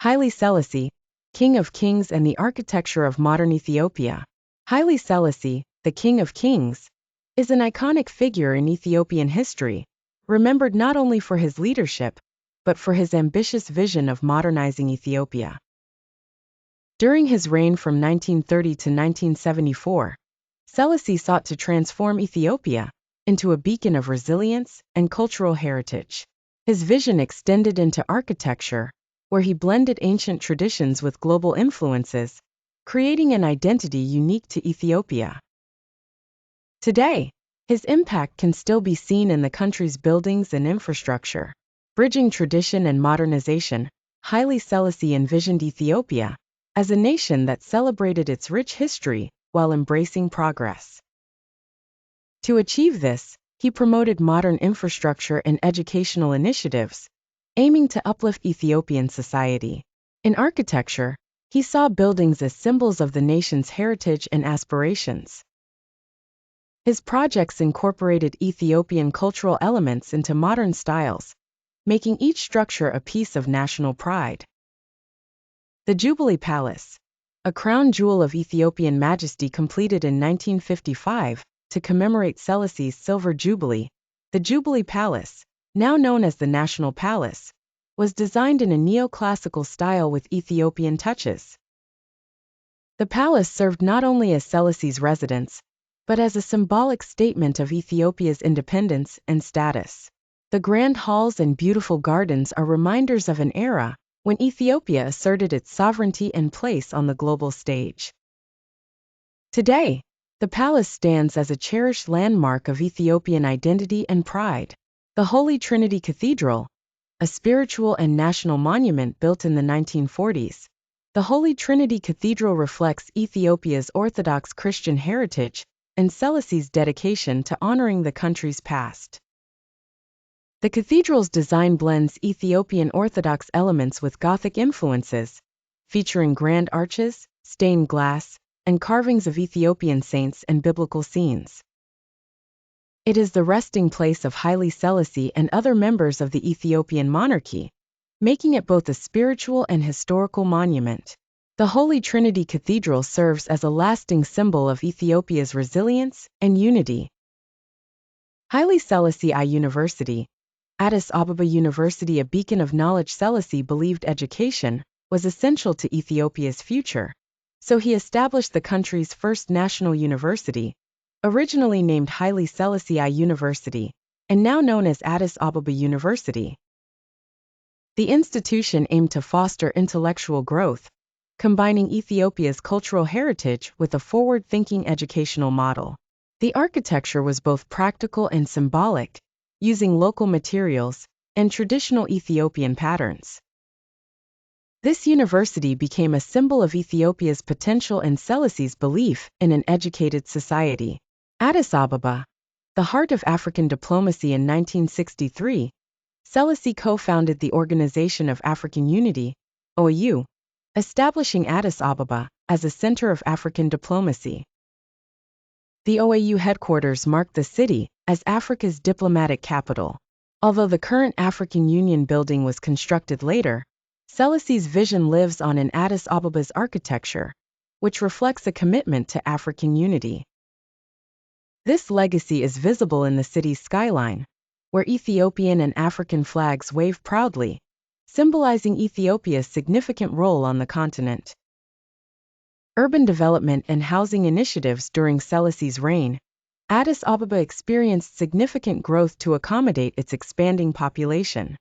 Haile Selassie, King of Kings and the Architecture of Modern Ethiopia. Haile Selassie, the King of Kings, is an iconic figure in Ethiopian history, remembered not only for his leadership, but for his ambitious vision of modernizing Ethiopia. During his reign from 1930 to 1974, Selassie sought to transform Ethiopia into a beacon of resilience and cultural heritage. His vision extended into architecture, where he blended ancient traditions with global influences, creating an identity unique to Ethiopia. Today, his impact can still be seen in the country's buildings and infrastructure. Bridging tradition and modernization, Haile Selassie envisioned Ethiopia as a nation that celebrated its rich history while embracing progress. To achieve this, he promoted modern infrastructure and educational initiatives, aiming to uplift Ethiopian society. In architecture, he saw buildings as symbols of the nation's heritage and aspirations. His projects incorporated Ethiopian cultural elements into modern styles, making each structure a piece of national pride. The Jubilee Palace, a crown jewel of Ethiopian majesty completed in 1955 to commemorate Selassie's Silver Jubilee, the Jubilee Palace, now known as the National Palace, was designed in a neoclassical style with Ethiopian touches. The palace served not only as Selassie's residence, but as a symbolic statement of Ethiopia's independence and status. The grand halls and beautiful gardens are reminders of an era when Ethiopia asserted its sovereignty and place on the global stage. Today, the palace stands as a cherished landmark of Ethiopian identity and pride. The Holy Trinity Cathedral, a spiritual and national monument built in the 1940s, the Holy Trinity Cathedral reflects Ethiopia's Orthodox Christian heritage and Selassie's dedication to honoring the country's past. The cathedral's design blends Ethiopian Orthodox elements with Gothic influences, featuring grand arches, stained glass, and carvings of Ethiopian saints and biblical scenes. It is the resting place of Haile Selassie and other members of the Ethiopian monarchy, making it both a spiritual and historical monument. The Holy Trinity Cathedral serves as a lasting symbol of Ethiopia's resilience and unity. Haile Selassie University, Addis Ababa University, a beacon of knowledge. Selassie believed education was essential to Ethiopia's future, so he established the country's first national university, originally named Haile Selassie University, and now known as Addis Ababa University. The institution aimed to foster intellectual growth, combining Ethiopia's cultural heritage with a forward-thinking educational model. The architecture was both practical and symbolic, using local materials and traditional Ethiopian patterns. This university became a symbol of Ethiopia's potential and Selassie's belief in an educated society. Addis Ababa, the heart of African diplomacy. In 1963, Selassie co-founded the Organization of African Unity, OAU, establishing Addis Ababa as a center of African diplomacy. The OAU headquarters marked the city as Africa's diplomatic capital. Although the current African Union building was constructed later, Selassie's vision lives on in Addis Ababa's architecture, which reflects a commitment to African unity. This legacy is visible in the city's skyline, where Ethiopian and African flags wave proudly, symbolizing Ethiopia's significant role on the continent. Urban development and housing initiatives. During Selassie's reign, Addis Ababa experienced significant growth to accommodate its expanding population.